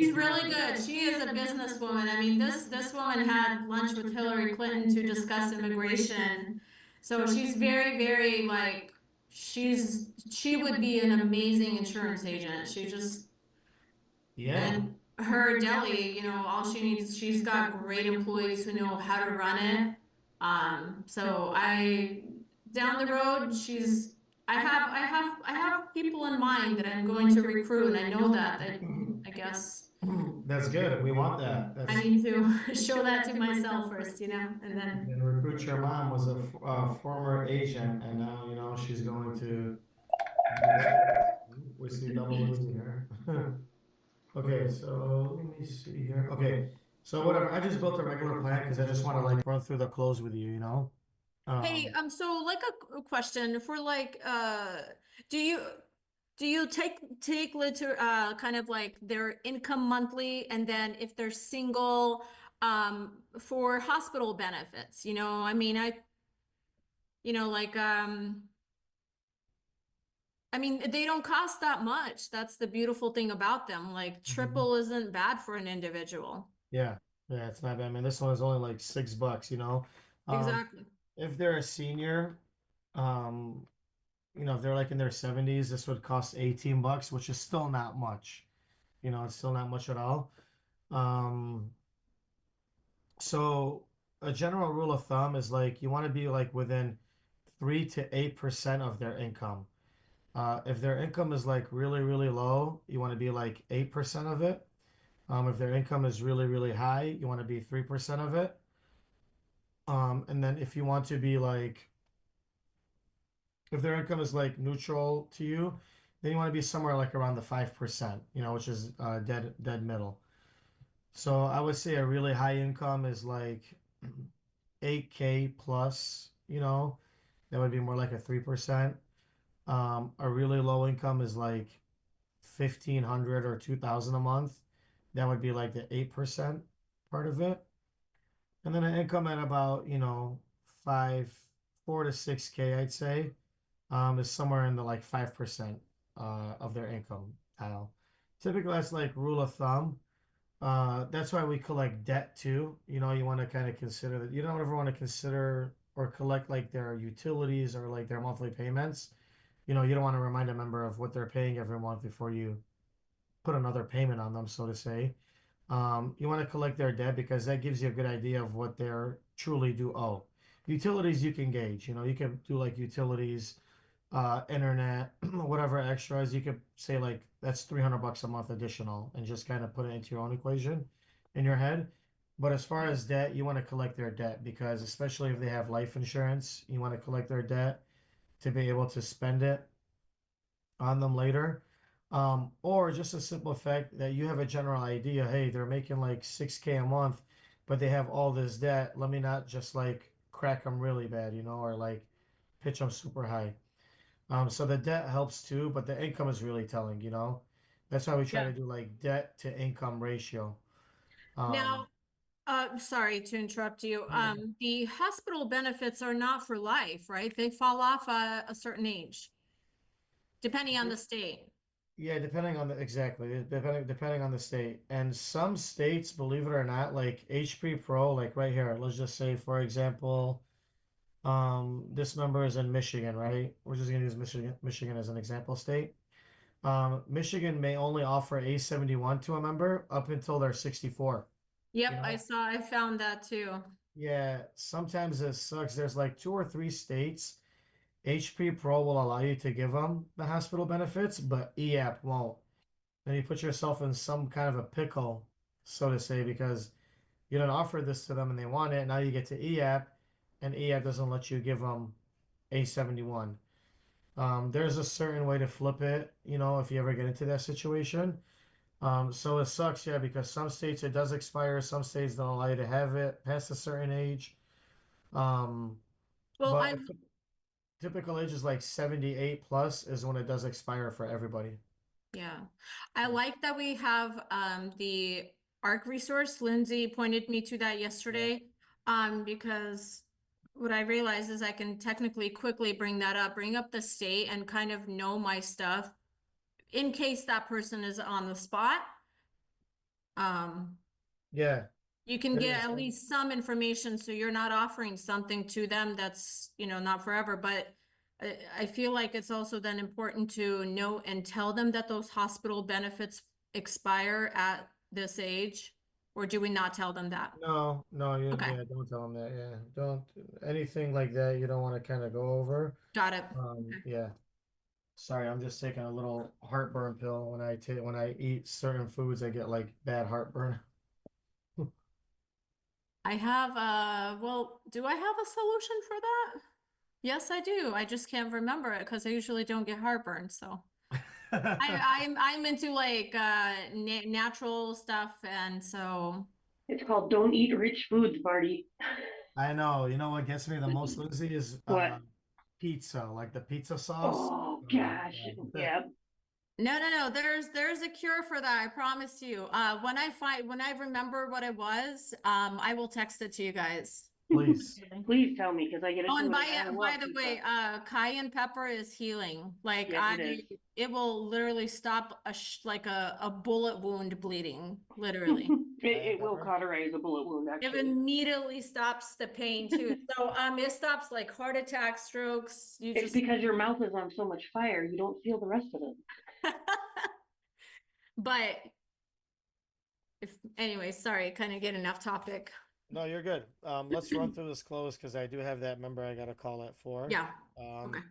She's really good. She is a businesswoman. I mean, this woman had lunch with Hillary Clinton to discuss immigration. So she's very, very like she would be an amazing insurance agent. She just Yeah. and her deli, all she needs, she's got great employees who know how to run it. So down the road, I have people in mind that I'm going to recruit, and I know that I guess That's good. We want that. I That's need to show that to myself first, and then, and recruit your mom was a former agent, and now she's going to do that. We see double Lindsay here. Okay, so let me see here. Okay, so whatever. I just built a regular plan because I just want to like run through the close with you. hey, Um, so like a question for like, do you take liter kind of like their income monthly, and then if they're single, for hospital benefits, I mean, like, I mean, they don't cost that much. That's the beautiful thing about them. Like, mhm. triple isn't bad for an individual. Yeah, yeah, it's not bad. I mean, this one is only like $6. Exactly. If they're a senior, um, if they're like in their 70s, this would cost $18, which is still not much. It's still not much at all. Um, so a general rule of thumb is like you want to be like within 3 to 8% of their income. If their income is like really, really low, you want to be like 8% of it. If their income is really, really high, you want to be 3% of it. And then if you want to be like, if their income is like neutral to you, then you want to be somewhere like around the 5%, which is dead middle. So I would say a really high income is like 8K plus, that would be more like a 3%. A really low income is like 1,500 or 2,000 a month. That would be like the 8% part of it. And then an income at about, five, 4 to 6K, I'd say, is somewhere in the like 5% of their income tile. Typically, that's like rule of thumb. That's why we collect debt too. You want to kind of consider that. You don't ever want to consider or collect like their utilities or like their monthly payments. You don't want to remind a member of what they're paying every month before you put another payment on them, so to say. You want to collect their debt because that gives you a good idea of what they're truly do owe. Utilities you can gauge. You can do like utilities, internet, whatever extras. You could say like that's $300 a month additional, and just kind of put it into your own equation in your head. But as far as debt, you want to collect their debt because especially if they have life insurance, you want to collect their debt to be able to spend it on them later. Or just a simple fact that you have a general idea, hey, they're making like 6K a month, but they have all this debt. Let me not just like crack them really bad, or like pitch them super high. So the debt helps too, but the income is really telling. That's why we try Yeah. to do like debt to income ratio. Um, Now, sorry to interrupt you. The hospital benefits are not for life, right? They fall off a certain age, depending on the state. yeah, depending on the exactly, depending on the state. And some states, believe it or not, like HP Pro, like right here, let's just say, for example, this member is in Michigan, right? We're just gonna use Michigan as an example state. Michigan may only offer A71 to a member up until they're 64. You Yep, know? I found that too. Yeah, sometimes it sucks. There's like 2 or 3 states. HP Pro will allow you to give them the hospital benefits, but EAP won't. Then you put yourself in some kind of a pickle, so to say, because you don't offer this to them and they want it. Now you get to EAP, and EAP doesn't let you give them A71. There's a certain way to flip it, if you ever get into that situation. So it sucks, yeah, because some states it does expire, some states don't allow you to have it past a certain age. Um, Well, but a typical age is like 78 plus is when it does expire for everybody. yeah, I like that we have the ARC resource. Lindsay pointed me to that Yeah. yesterday. Because what I realized is I can technically quickly bring up the state and kind of know my stuff in case that person is on the spot. Um, Yeah, you can it get is. at least some information, so you're not offering something to them that's, not forever, but I feel like it's also then important to know and tell them that those hospital benefits expire at this age, or do we not tell them that? No, no, Okay, yeah, don't tell them that. Yeah, don't anything like that. You don't want to kind of go over. got it. Okay. Yeah. Sorry, I'm just taking a little heartburn pill when I eat certain foods. I get like bad heartburn. I have well, do I have a solution for that? Yes, I do. I just can't remember it because I usually don't get heartburn, so. I'm into like natural stuff, and so It's called Don't Eat Rich Foods, Marty. I know. You know what gets me the most, Lindsay, is What? pizza, like the pizza sauce. Oh Oh my gosh. God. Yeah. no, no, no. There's a cure for that. I promise you. When I remember what it was, I will text it to you guys. Please. Please tell me because I get Oh, it and too. And I by love the way, pizza. cayenne pepper is healing. Yes, it is. It will literally stop like a bullet wound bleeding, literally. it, Cayenne it will pepper? cauterize a bullet wound, It actually. immediately stops the pain too. So, it stops like heart attack, strokes. You It's just, because your mouth is on so much fire, you don't feel the rest of it. but if, anyway, sorry, kind of getting off topic. No, you're good. Let's run through this close because I do have that member I got to call at 4. Yeah. Okay. Um,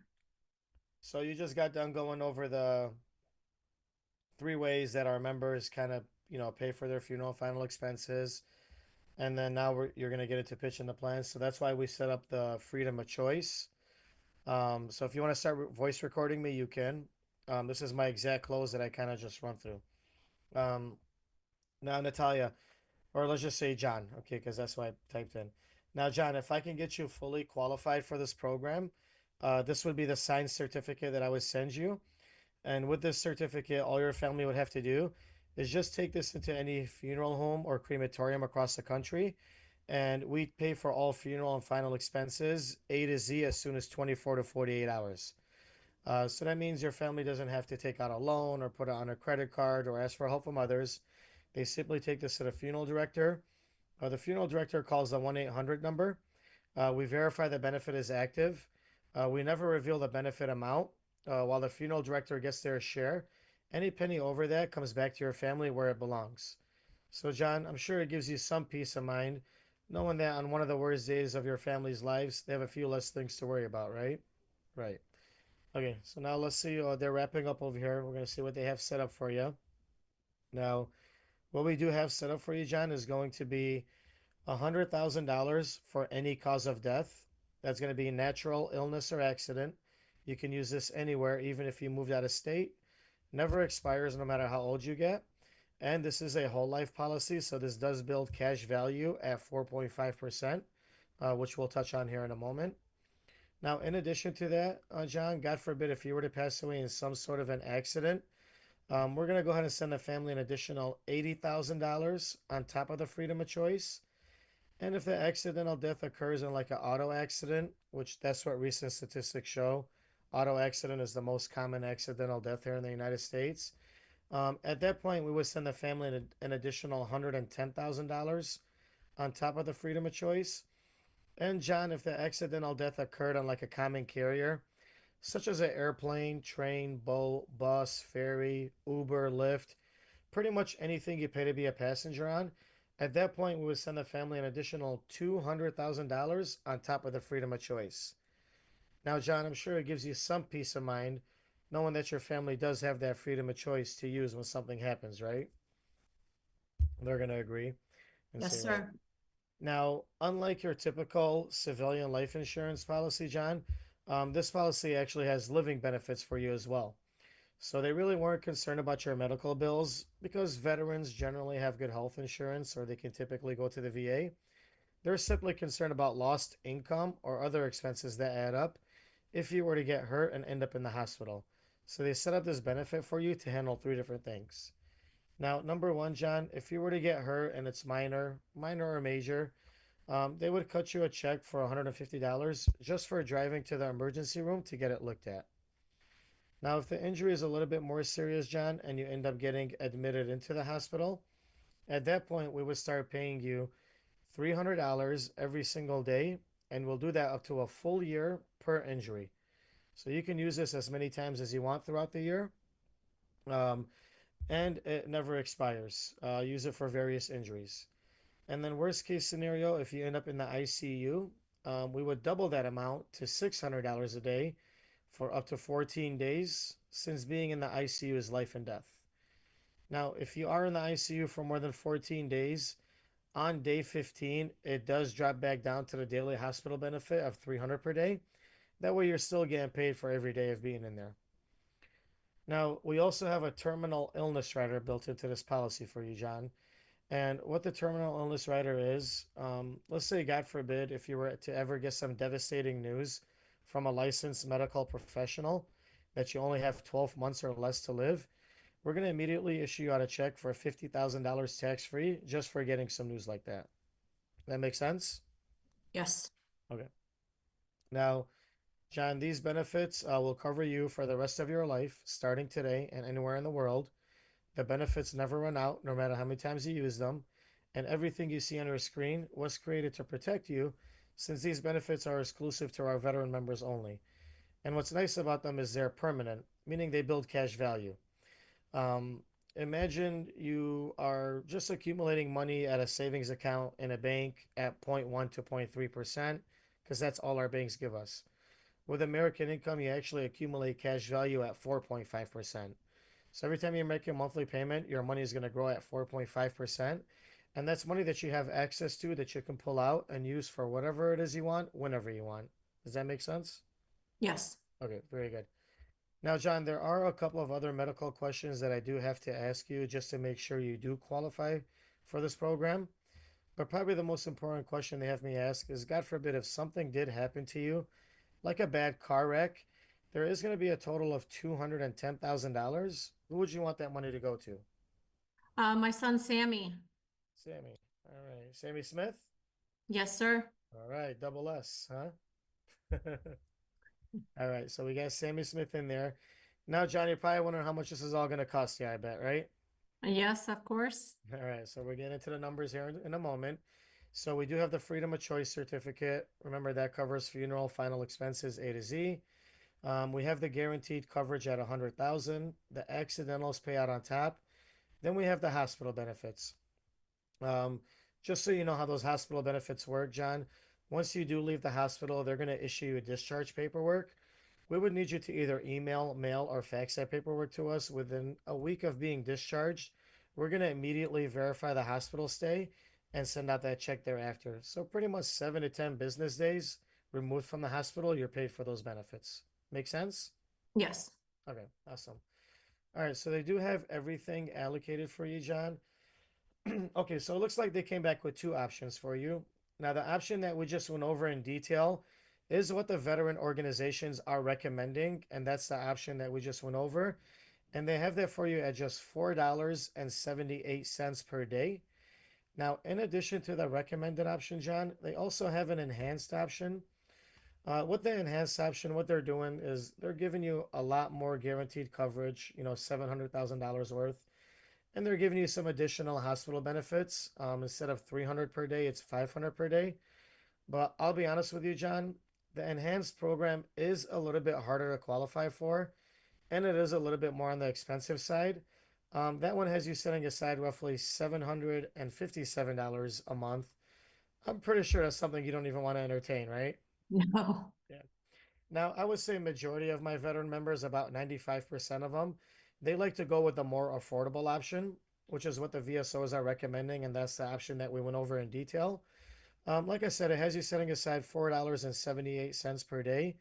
so you just got done going over the 3 ways that our members kind of, pay for their funeral final expenses. And then now you're going to get into pitching the plans. So that's why we set up the freedom of choice. So if you want to start voice recording me, you can. This is my exact close that I kind of just run through. Um, Now, Natalia, or let's just say John, okay, because that's what I typed in. Now, John, if I can get you fully qualified for this program, this would be the signed certificate that I would send you. And with this certificate, all your family would have to do is just take this into any funeral home or crematorium across the country. And we pay for all funeral and final expenses A to Z as soon as 24 to 48 hours. So that means your family doesn't have to take out a loan or put it on a credit card or ask for help from others. They simply take this to the funeral director. The funeral director calls the 1-800 number. We verify the benefit is active. We never reveal the benefit amount. While the funeral director gets their share, any penny over that comes back to your family where it belongs. So, John, I'm sure it gives you some peace of mind knowing that on one of the worst days of your family's lives, they have a few less things to worry about, right? Right. Okay, so now let's see. They're wrapping up over here. We're going to see what they have set up for you. Now, what we do have set up for you, John, is going to be $100,000 for any cause of death. That's going to be natural illness or accident. You can use this anywhere, even if you moved out of state. Never expires no matter how old you get. And this is a whole life policy, so this does build cash value at 4.5%, which we'll touch on here in a moment. Now, in addition to that, John, God forbid if you were to pass away in some sort of an accident, we're going to go ahead and send the family an additional $80,000 on top of the freedom of choice. And if the accidental death occurs in like an auto accident, which that's what recent statistics show, auto accident is the most common accidental death here in the United States. At that point, we would send the family an additional $110,000 on top of the freedom of choice. And John, if the accidental death occurred on like a common carrier, such as an airplane, train, boat, bus, ferry, Uber, Lyft, pretty much anything you pay to be a passenger on, at that point, we would send the family an additional $200,000 on top of the freedom of choice. Now, John, I'm sure it gives you some peace of mind knowing that your family does have that freedom of choice to use when something happens, right? They're going to agree and Yes, say, right. sir. Now, unlike your typical civilian life insurance policy, John, this policy actually has living benefits for you as well. So they really weren't concerned about your medical bills because veterans generally have good health insurance or they can typically go to the VA. They're simply concerned about lost income or other expenses that add up if you were to get hurt and end up in the hospital. So they set up this benefit for you to handle 3 different things. Now, number one, John, if you were to get hurt and it's minor or major, they would cut you a check for $150 just for driving to the emergency room to get it looked at. Now, if the injury is a little bit more serious, John, and you end up getting admitted into the hospital, At that point, we would start paying you $300 every single day, and we'll do that up to a full year per injury. So you can use this as many times as you want throughout the year, um, and it never expires. Use it for various injuries. And then, worst case scenario, if you end up in the ICU, we would double that amount to $600 a day for up to 14 days, since being in the ICU is life and death. Now, if you are in the ICU for more than 14 days, on day 15, it does drop back down to the daily hospital benefit of 300 per day. That way, you're still getting paid for every day of being in there. Now, we also have a terminal illness rider built into this policy for you, John. And what the terminal illness rider is, let's say, God forbid, if you were to ever get some devastating news from a licensed medical professional that you only have 12 months or less to live, we're going to immediately issue you out a check for $50,000 tax free just for getting some news like that. That makes sense? Yes. Okay. Now, John, these benefits will cover you for the rest of your life, starting today and anywhere in the world. The benefits never run out, no matter how many times you use them. And everything you see on your screen was created to protect you, since these benefits are exclusive to our veteran members only. And what's nice about them is they're permanent, meaning they build cash value. Um, Imagine you are just accumulating money at a savings account in a bank at 0.1 to 0.3%, because that's all our banks give us. With American Income, you actually accumulate cash value at 4.5%. So every time you make your monthly payment, your money is going to grow at 4.5%. And that's money that you have access to that you can pull out and use for whatever it is you want, whenever you want. Does that make sense? Yes. Okay, very good. Now, John, there are a couple of other medical questions that I do have to ask you just to make sure you do qualify for this program. But probably the most important question they have me ask is, God forbid, if something did happen to you, like a bad car wreck, there is going to be a total of $210,000. Who would you want that money to go to? My son Sammy. Sammy. All right. Sammy Smith? Yes, sir. All right. Double S, huh? All right. So we got Sammy Smith in there. Now, John, you're probably wondering how much this is all going to cost you, I bet, right? Yes, of course. All right. So we're getting into the numbers here in a moment. So we do have the Freedom of Choice certificate. Remember, that covers funeral, final expenses, A to Z. We have the guaranteed coverage at 100,000. The accidentals pay out on top. Then we have the hospital benefits. Um, just so you know how those hospital benefits work, John, once you do leave the hospital, they're going to issue you discharge paperwork. We would need you to either email, mail, or fax that paperwork to us within a week of being discharged. We're going to immediately verify the hospital stay and send out that check thereafter. So, pretty much 7 to 10 business days removed from the hospital, you're paid for those benefits. Make sense? Yes. Okay, awesome. All right, so they do have everything allocated for you, John. Okay, so it looks like they came back with two options for you. Now, the option that we just went over in detail is what the veteran organizations are recommending, and that's the option that we just went over. And they have that for you at just $4.78 per day. Now, in addition to the recommended option, John, they also have an enhanced option. With the enhanced option, what they're doing is they're giving you a lot more guaranteed coverage, $700,000 worth, and they're giving you some additional hospital benefits. Instead of 300 per day, it's 500 per day. But I'll be honest with you, John, the enhanced program is a little bit harder to qualify for, and it is a little bit more on the expensive side. That one has you setting aside roughly $757 a month. I'm pretty sure that's something you don't even want to entertain, right? No. Yeah. Now, I would say majority of my veteran members, about 95% of them, they like to go with the more affordable option, which is what the VSOs are recommending, and that's the option that we went over in detail. Like I said, it has you setting aside $4.78 per day,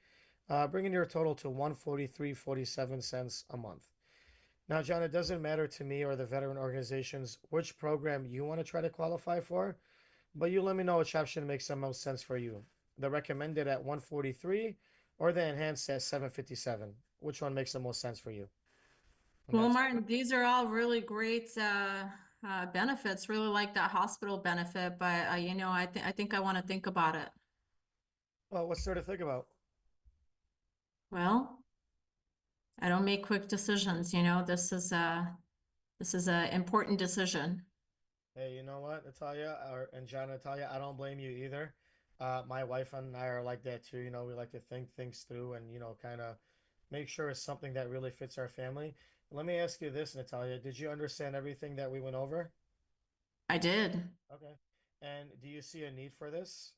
bringing your total to 143.47 a month. Now, John, it doesn't matter to me or the veteran organizations which program you want to try to qualify for, but you let me know which option makes the most sense for you. The recommended at 143 or the enhanced at 757. Which one makes the most sense for you? And Well, that's Martin, these are all really great benefits. Really like that hospital benefit, but I think I want to think about it. well, what's there to think about? Well, I don't make quick decisions, this is a important decision. Hey, you know what, Natalia, and John, Natalia, I don't blame you either. My wife and I are like that too. You know, we like to think things through and, kind of make sure it's something that really fits our family. Let me ask you this, Natalia. Did you understand everything that we went over? I did. Okay. And do you see a need for this?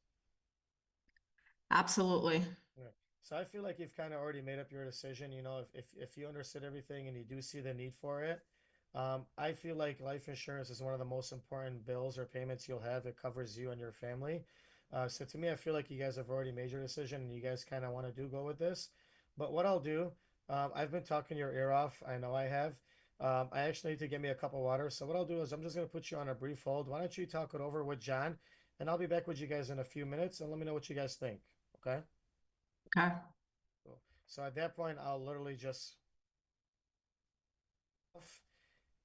Absolutely. Yeah. So I feel like you've kind of already made up your decision. If you understood everything and you do see the need for it, I feel like life insurance is one of the most important bills or payments you'll have. It covers you and your family. So to me, I feel like you guys have already made your decision and you guys kind of want to do go with this. But what I'll do, I've been talking your ear off. I know I have. I actually need to get me a cup of water. So what I'll do is I'm just going to put you on a brief hold. Why don't you talk it over with John, and I'll be back with you guys in a few minutes and let me know what you guys think. Okay? Okay. Cool. So at that point, I'll literally just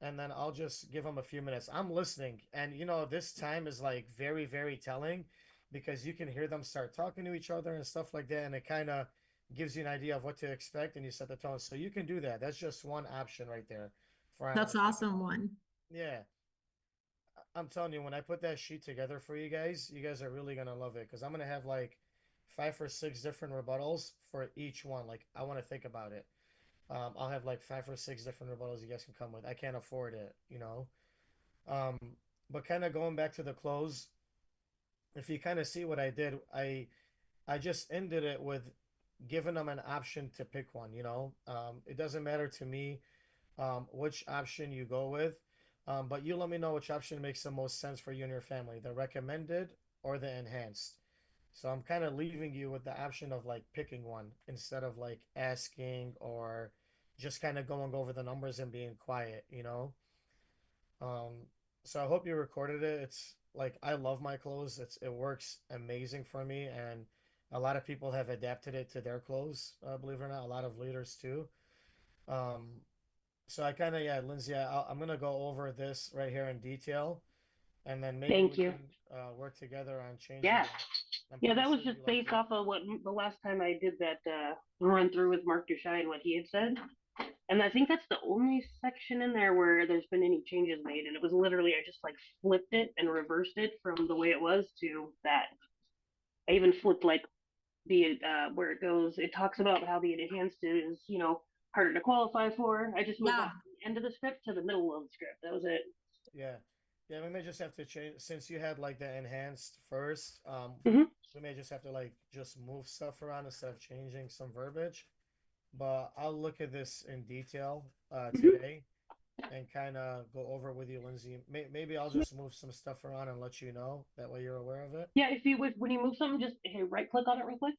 and then I'll just give them a few minutes. I'm listening, and this time is like very, very telling because you can hear them start talking to each other and stuff like that, and it kind of gives you an idea of what to expect, and you set the tone. So you can do that. That's just one option right there for That's like, awesome one. yeah. I'm telling you, when I put that sheet together for you guys are really gonna love it because I'm gonna have like 5 or 6 different rebuttals for each one. Like I want to think about it. I'll have like 5 or 6 different rebuttals you guys can come with. I can't afford it. Um, but kind of going back to the close, if you kind of see what I did, I just ended it with giving them an option to pick one. It doesn't matter to me which option you go with, but you let me know which option makes the most sense for you and your family, the recommended or the enhanced. So I'm kind of leaving you with the option of like picking one instead of like asking or just kind of going over the numbers and being quiet. Um, so I hope you recorded it. It's like I love my clothes. It works amazing for me, and a lot of people have adapted it to their clothes. Believe it or not, a lot of leaders too. Um, so I kind of yeah, Lindsay, I'm gonna go over this right here in detail, and then maybe we Thank you. can work together on changing Yeah. it. I'm Yeah, pretty that was sure just you like based it. off of what the last time I did that run through with Mark Duchai and what he had said. And I think that's the only section in there where there's been any changes made. And it was literally, I just like flipped it and reversed it from the way it was to that. I even flipped like the where it goes. It talks about how the enhanced is, harder to qualify for. I just moved that Yeah. from the end of the script to the middle of the script. That was it. Yeah, yeah. We may just have to change since you had like the enhanced first. Hmm. We may just have to like just move stuff around instead of changing some verbiage. But I'll look at this in detail Hmm. today and kind of go over with you, Lindsay. Maybe I'll just move some stuff around and let you know. That way you're aware of it. Yeah, if when you move something, just hey, right click on it real quick.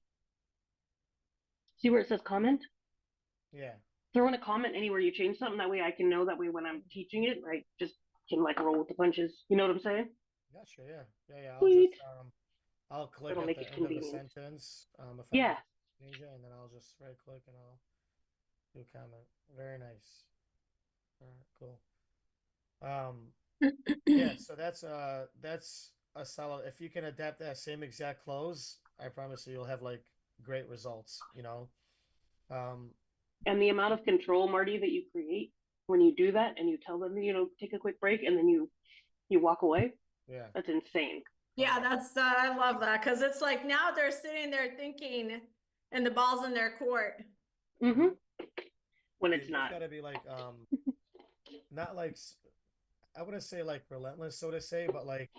See where it says comment. Yeah. Throw in a comment anywhere you change something. That way I can know. That way when I'm teaching it, I just can like roll with the punches. You know what I'm saying? Gotcha. Yeah. Yeah. Yeah. Sweet. I'll click That'll at make the it end of the convenient. sentence if I need Yeah. to change it, and then I'll just right click and I'll do comment. Very nice. All right. Cool. Um, Yeah, so that's a solid. If you can adapt that same exact clothes, I promise you, you'll have like great results. Um, And the amount of control, Marty, that you create when you do that and you tell them, take a quick break and then you walk away, yeah. that's insane. Oh Yeah, yeah. I love that because it's like now they're sitting there thinking and the ball's in their court. Hmm. When You it's just not. gotta be like not like I wouldn't say like relentless, so to say, but like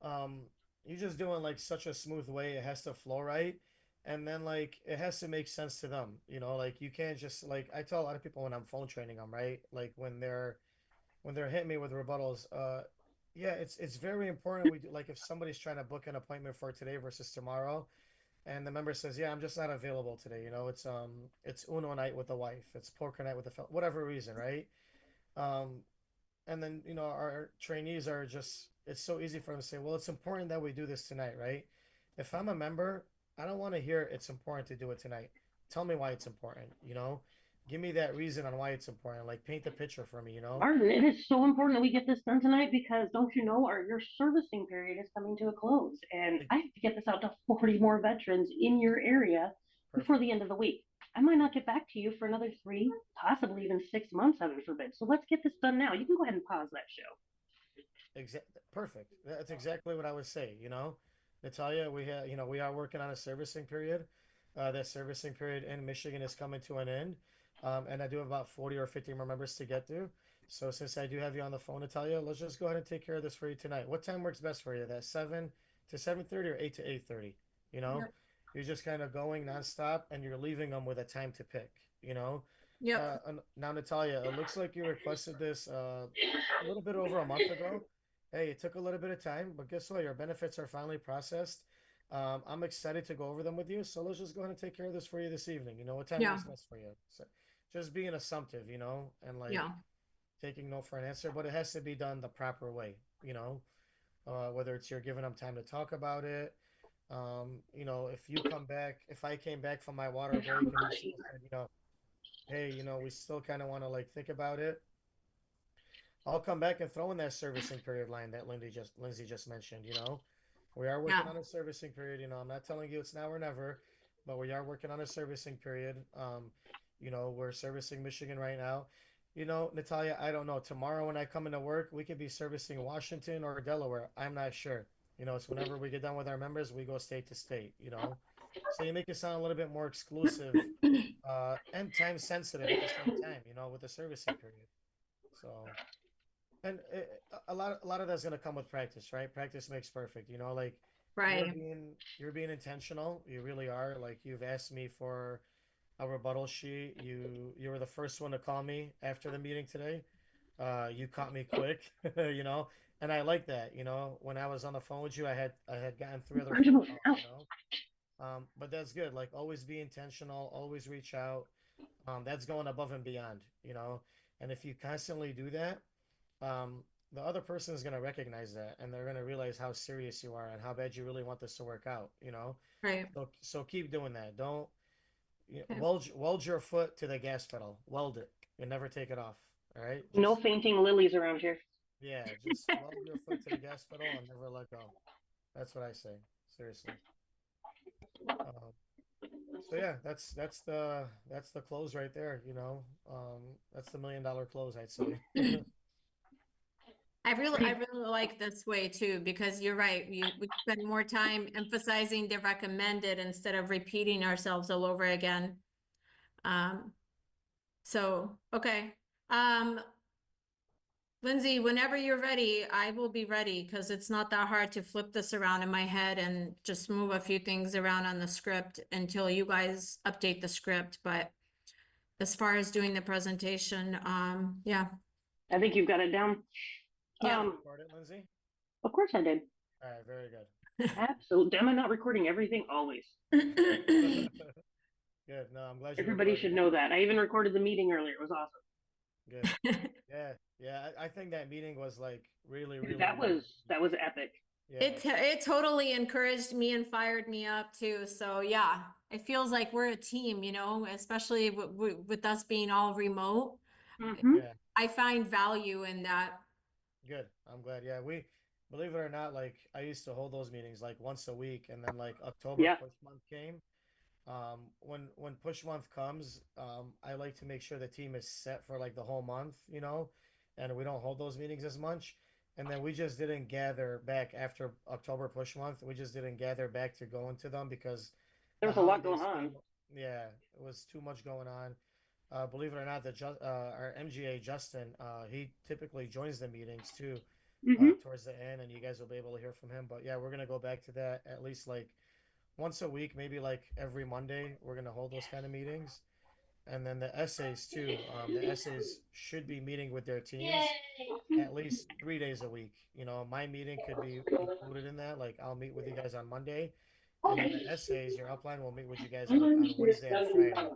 um you're just doing like such a smooth way. It has to flow right. And then like it has to make sense to them. Like you can't just like I tell a lot of people when I'm phone training them, right? Like when they're hitting me with rebuttals, yeah, it's very important we do like if somebody's trying to book an appointment for today versus tomorrow, and the member says, yeah, I'm just not available today. It's Uno night with the wife, it's poker night with the whatever reason, right? Um, and then our trainees are just it's so easy for them to say, well, it's important that we do this tonight, right? If I'm a member, I don't want to hear it's important to do it tonight. Tell me why it's important. Give me that reason on why it's important, like paint the picture for me. Martin, it is so important that we get this done tonight because don't you know your servicing period is coming to a close and Like, I have to get this out to 40 more veterans in your area before perfect. the end of the week. I might not get back to you for another 3, possibly even 6 months, heaven forbid. So let's get this done now. You can go ahead and pause that show. Perfect. That's exactly what I would say, Natalia, we are working on a servicing period. That servicing period in Michigan is coming to an end. And I do have about 40 or 50 more members to get through. So since I do have you on the phone, Natalia, let's just go ahead and take care of this for you tonight. What time works best for you? That 7 to 7:30 or 8 to 8:30? You know, Yep. you're just kind of going nonstop and you're leaving them with a time to pick, Yep. Now, Natalia, it looks like you requested this a little bit over a month ago. Hey, it took a little bit of time, but guess what? Your benefits are finally processed. I'm excited to go over them with you. So let's just go ahead and take care of this for you this evening. What time Yeah. works best for you? So just being assumptive, and like Yeah. taking no for an answer, but it has to be done the proper way, whether it's you're giving them time to talk about it. If I came back from my water break and you still said, hey, we still kind of want to like think about it. I'll come back and throw in that servicing period line that Lindsay just mentioned, We are working Yeah. on a servicing period, I'm not telling you it's now or never, but we are working on a servicing period. We're servicing Michigan right now. Natalia, I don't know. Tomorrow when I come into work, we could be servicing Washington or Delaware. I'm not sure. It's whenever we get done with our members, we go state to state. So you make it sound a little bit more exclusive, and time sensitive at the same time, with the servicing period. So and a lot of that's gonna come with practice, right? Practice makes perfect. Like Right. you're being intentional. You really are. Like you've asked me for a rebuttal sheet. You were the first one to call me after the meeting today. You caught me quick, and I like that. When I was on the phone with you, I had gotten three other phone calls. But that's good. Like always be intentional. Always reach out. That's going above and beyond. And if you constantly do that, um, the other person is going to recognize that and they're going to realize how serious you are and how bad you really want this to work out. Right. So keep doing that. Don't Okay. weld your foot to the gas pedal. Weld it and never take it off. All right. No Just, fainting lilies around here. yeah, just weld your foot to the gas pedal and never let go. That's what I say. Seriously. Um, so yeah, that's the close right there. That's the $1 million close, I'd say. I really like this way too, because you're right. We spend more time emphasizing the recommended instead of repeating ourselves all over again. Um, so, okay. Um, Lindsay, whenever you're ready, I will be ready because it's not that hard to flip this around in my head and just move a few things around on the script until you guys update the script. But as far as doing the presentation, yeah, I think you've got it down. Did yeah. you Um, record it, Lindsay? of course I did. All right, very good. Absolutely. Am I not recording everything? Always. Good. No, I'm glad you Everybody recorded should it. know that. I even recorded the meeting earlier. It was Good. Yeah, yeah. I think that meeting was like really, awesome. really, That was epic. yeah, It totally encouraged me and fired me up too. So yeah, it feels like we're a team, especially with us being all remote. Mm-hmm. yeah. I find value in that. Good. I'm glad. Yeah, believe it or not, like I used to hold those meetings like once a week, and then like October Yeah. push month came. When push month comes, I like to make sure the team is set for like the whole month, and we don't hold those meetings as much. And then we just didn't gather back after October push month. We just didn't gather back to go into them because There the was a lot going holidays on. came. Yeah, it was too much going on. Believe it or not, our MGA Justin, he typically joins the meetings too, Mm-hmm. towards the end, and you guys will be able to hear from him. But yeah, we're gonna go back to that at least like once a week, maybe like every Monday, we're gonna hold those kind of meetings. And then the essays too. The essays should be meeting with their teams at least 3 days a week. My meeting could be included in that. Like I'll meet with you guys on Monday, and then the essays, your upline will meet with you guys on Wednesday and Friday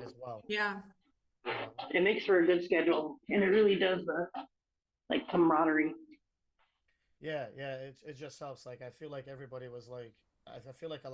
as well. Yeah. You know, It makes for a good schedule, and it really does the like camaraderie. yeah, yeah. It just helps. Like I feel like everybody was like, I feel like a lot.